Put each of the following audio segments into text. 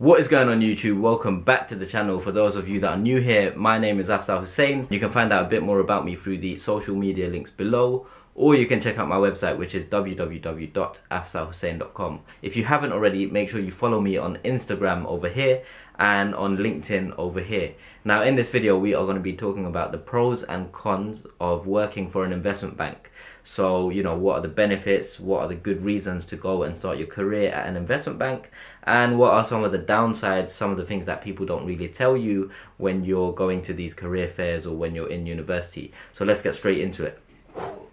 What is going on YouTube? Welcome back to the channel. For those of you that are new here, my name is Afzal Hussain. You can find out a bit more about me through the social media links below, or you can check out my website, which is www.afzalhussain.com. If you haven't already, make sure you follow me on Instagram over here and on LinkedIn over here. Now in this video we are going to be talking about the pros and cons of working for an investment bank. So, you know, what are the benefits, what are the good reasons to go and start your career at an investment bank, and what are some of the downsides, some of the things that people don't really tell you when you're going to these career fairs or when you're in university. So let's get straight into it.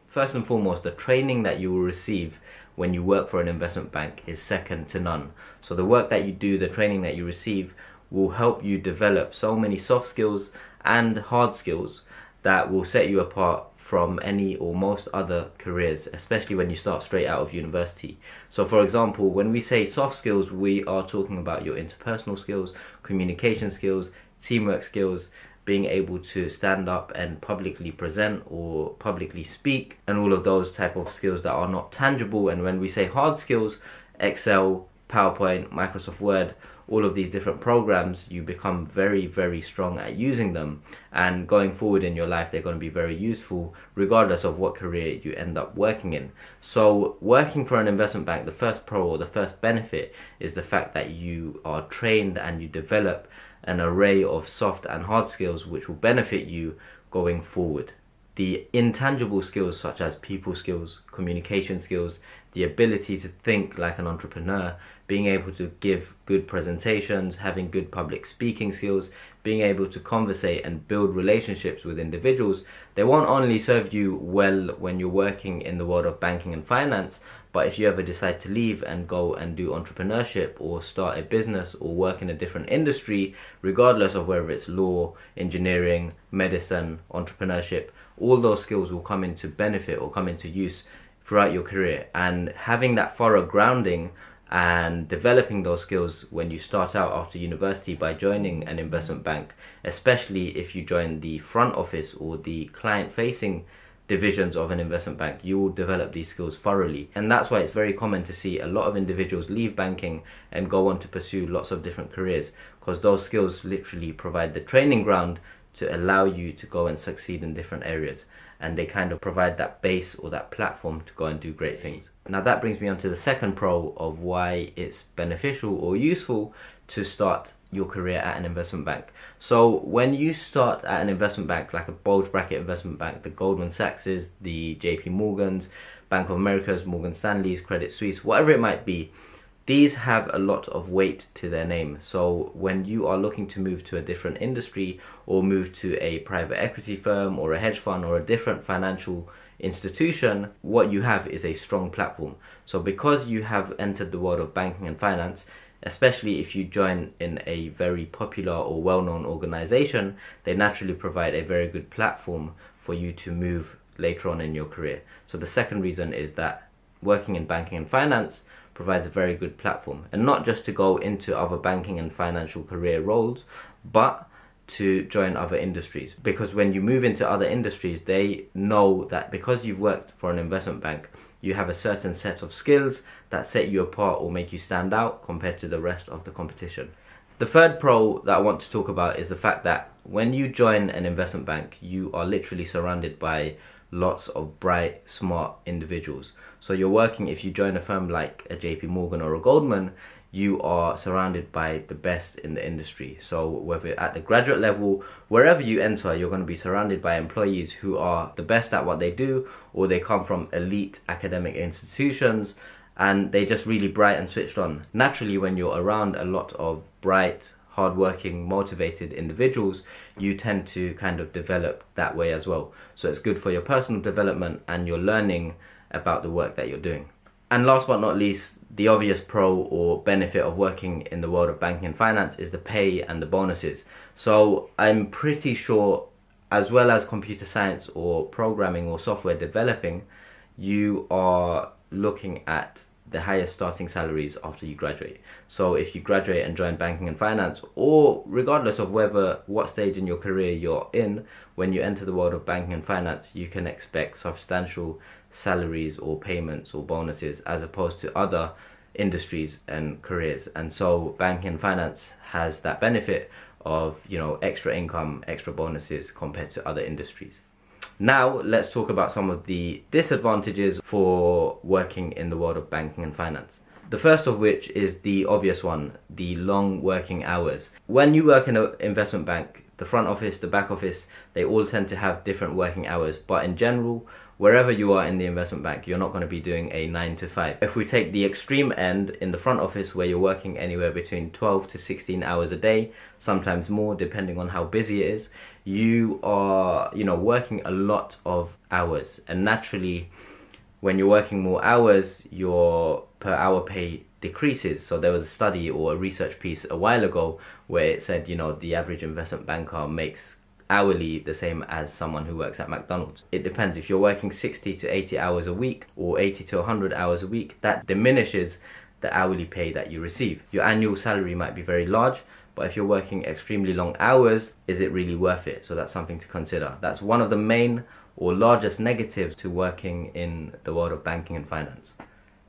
First and foremost, the training that you will receive when you work for an investment bank is second to none. So the work that you do, the training that you receive, will help you develop so many soft skills and hard skills that will set you apart from any or most other careers, especially when you start straight out of university. So for example, when we say soft skills, we are talking about your interpersonal skills, communication skills, teamwork skills, being able to stand up and publicly present or publicly speak, and all of those type of skills that are not tangible. And when we say hard skills, Excel, PowerPoint, Microsoft Word, all of these different programs, you become very, very strong at using them, and going forward in your life they're going to be very useful regardless of what career you end up working in. So working for an investment bank, the first pro or the first benefit is the fact that you are trained and you develop an array of soft and hard skills which will benefit you going forward. The intangible skills such as people skills, communication skills, the ability to think like an entrepreneur, being able to give good presentations, having good public speaking skills, being able to conversate and build relationships with individuals, they won't only serve you well when you're working in the world of banking and finance, but if you ever decide to leave and go and do entrepreneurship or start a business or work in a different industry, regardless of whether it's law, engineering, medicine, entrepreneurship, all those skills will come into benefit or come into use throughout your career. And having that thorough grounding and developing those skills when you start out after university by joining an investment bank, especially if you join the front office or the client-facing divisions of an investment bank, you will develop these skills thoroughly. And that's why it's very common to see a lot of individuals leave banking and go on to pursue lots of different careers, because those skills literally provide the training ground to allow you to go and succeed in different areas, and they kind of provide that base or that platform to go and do great things. Now that brings me on to the second pro of why it's beneficial or useful to start your career at an investment bank. So when you start at an investment bank, like a bulge bracket investment bank, the Goldman Sachs's, the JP Morgan's, Bank of America's, Morgan Stanley's, Credit Suisse, whatever it might be, these have a lot of weight to their name. So when you are looking to move to a different industry or move to a private equity firm or a hedge fund or a different financial institution, what you have is a strong platform. So because you have entered the world of banking and finance, especially if you join in a very popular or well-known organization, they naturally provide a very good platform for you to move later on in your career. So the second reason is that working in banking and finance provides a very good platform, and not just to go into other banking and financial career roles, but to join other industries. Because when you move into other industries, they know that because you've worked for an investment bank, you have a certain set of skills that set you apart or make you stand out compared to the rest of the competition. The third pro that I want to talk about is the fact that when you join an investment bank, you are literally surrounded by lots of bright, smart individuals. So you're working, if you join a firm like a JP Morgan or a Goldman, you are surrounded by the best in the industry. So whether at the graduate level, wherever you enter, you're going to be surrounded by employees who are the best at what they do, or they come from elite academic institutions and they just really bright and switched on. Naturally, when you're around a lot of bright, hardworking, motivated individuals, you tend to kind of develop that way as well. So it's good for your personal development and your learning about the work that you're doing. And last but not least, the obvious pro or benefit of working in the world of banking and finance is the pay and the bonuses. So I'm pretty sure, as well as computer science or programming or software developing, you are looking at the highest starting salaries after you graduate. So if you graduate and join banking and finance, or regardless of what stage in your career you're in, when you enter the world of banking and finance, you can expect substantial salaries or payments or bonuses, as opposed to other industries and careers. And so banking and finance has that benefit of, you know, extra income, extra bonuses compared to other industries. Now let's talk about some of the disadvantages for working in the world of banking and finance. The first of which is the obvious one, the long working hours. When you work in an investment bank, the front office, the back office, they all tend to have different working hours, but in general, wherever you are in the investment bank, you're not going to be doing a 9 to 5. If we take the extreme end in the front office, where you're working anywhere between 12 to 16 hours a day, sometimes more depending on how busy it is, you are, you know, working a lot of hours, and naturally when you're working more hours, your per hour pay decreases. So there was a study or a research piece a while ago where it said, you know, the average investment banker makes hourly the same as someone who works at McDonald's. It depends. If you're working 60 to 80 hours a week or 80 to 100 hours a week, that diminishes the hourly pay that you receive. Your annual salary might be very large, but if you're working extremely long hours, is it really worth it? So that's something to consider. That's one of the main or largest negatives to working in the world of banking and finance.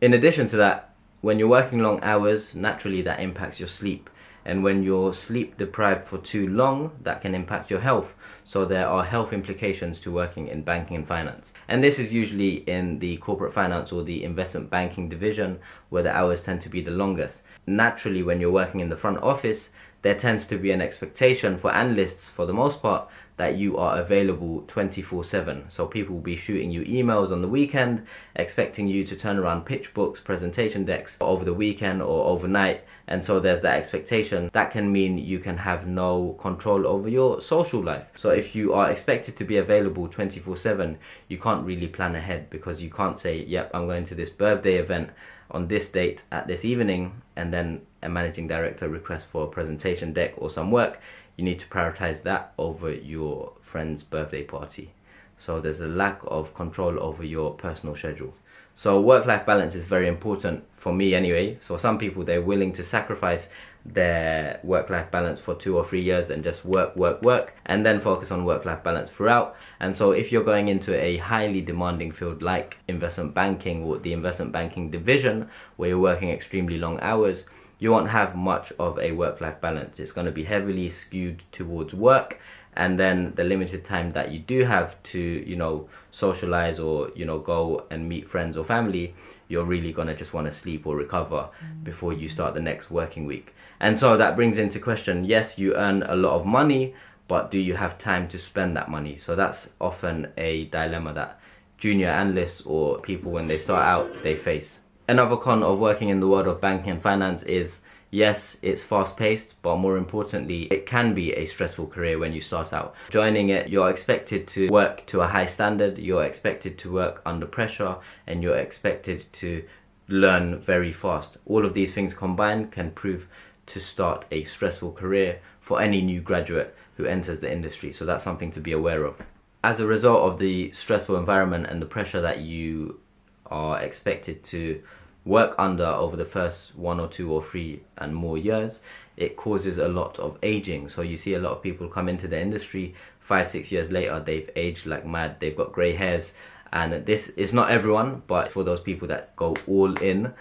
In addition to that, when you're working long hours, naturally that impacts your sleep. And when you're sleep deprived for too long, that can impact your health. So there are health implications to working in banking and finance. And this is usually in the corporate finance or the investment banking division, where the hours tend to be the longest. Naturally, when you're working in the front office, there tends to be an expectation for analysts, for the most part, that you are available 24/7. So people will be shooting you emails on the weekend, expecting you to turn around pitch books, presentation decks over the weekend or overnight. And so there's that expectation. That can mean you can have no control over your social life. So if you are expected to be available 24/7, you can't really plan ahead, because you can't say, yep, I'm going to this birthday event on this date at this evening, and then a managing director requests for a presentation deck or some work. You need to prioritize that over your friend's birthday party. So there's a lack of control over your personal schedule. So work-life balance is very important, for me anyway. So some people, they're willing to sacrifice their work-life balance for 2 or 3 years and just work, and then focus on work-life balance throughout. And so if you're going into a highly demanding field like investment banking or the investment banking division, where you're working extremely long hours, you won't have much of a work-life balance. It's going to be heavily skewed towards work, and then the limited time that you do have to, you know, socialize or, you know, go and meet friends or family, you're really going to just want to sleep or recover before you start the next working week. And so that brings into question, yes, you earn a lot of money, but do you have time to spend that money? So that's often a dilemma that junior analysts or people, when they start out, they face. Another con of working in the world of banking and finance is, yes, it's fast-paced, but more importantly, it can be a stressful career when you start out. Joining it, you're expected to work to a high standard, you're expected to work under pressure, and you're expected to learn very fast. All of these things combined can prove to start a stressful career for any new graduate who enters the industry. So that's something to be aware of. As a result of the stressful environment and the pressure that you are expected to work under over the first 1 or 2 or 3 and more years, it causes a lot of aging. So you see a lot of people come into the industry 5-6 years later, they've aged like mad, they've got grey hairs. And this is not everyone, but for those people that go all in,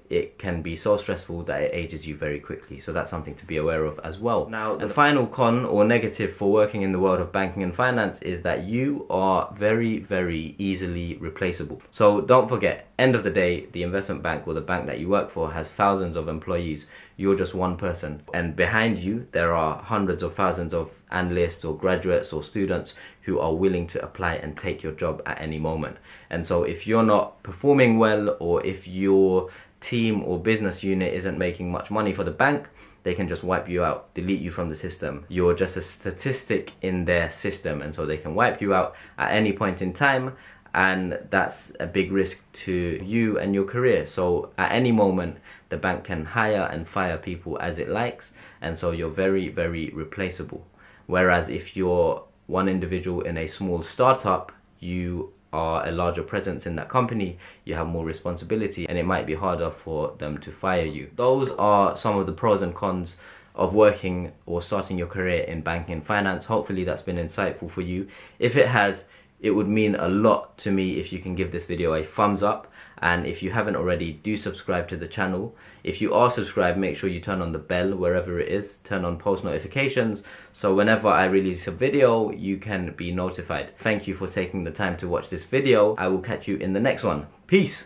it can be so stressful that it ages you very quickly. So that's something to be aware of as well. Now, the final con or negative for working in the world of banking and finance is that you are very, very easily replaceable. So don't forget, end of the day, the investment bank or the bank that you work for has thousands of employees. You're just one person. And behind you, there are hundreds of thousands of analysts or graduates or students who are willing to apply and take your job at any moment. And so if you're not performing well, or if your team or business unit isn't making much money for the bank, they can just wipe you out, delete you from the system. You're just a statistic in their system, and so they can wipe you out at any point in time, and that's a big risk to you and your career. So at any moment, the bank can hire and fire people as it likes, and so you're very, very replaceable. Whereas if you're one individual in a small startup, you are a larger presence in that company, you have more responsibility, and it might be harder for them to fire you. Those are some of the pros and cons of working or starting your career in banking and finance. Hopefully that's been insightful for you. If it has, It would mean a lot to me if you can give this video a thumbs up, and if you haven't already, do subscribe to the channel. If you are subscribed, make sure you turn on the bell wherever it is, turn on post notifications, so whenever I release a video, you can be notified. Thank you for taking the time to watch this video. I will catch you in the next one. Peace!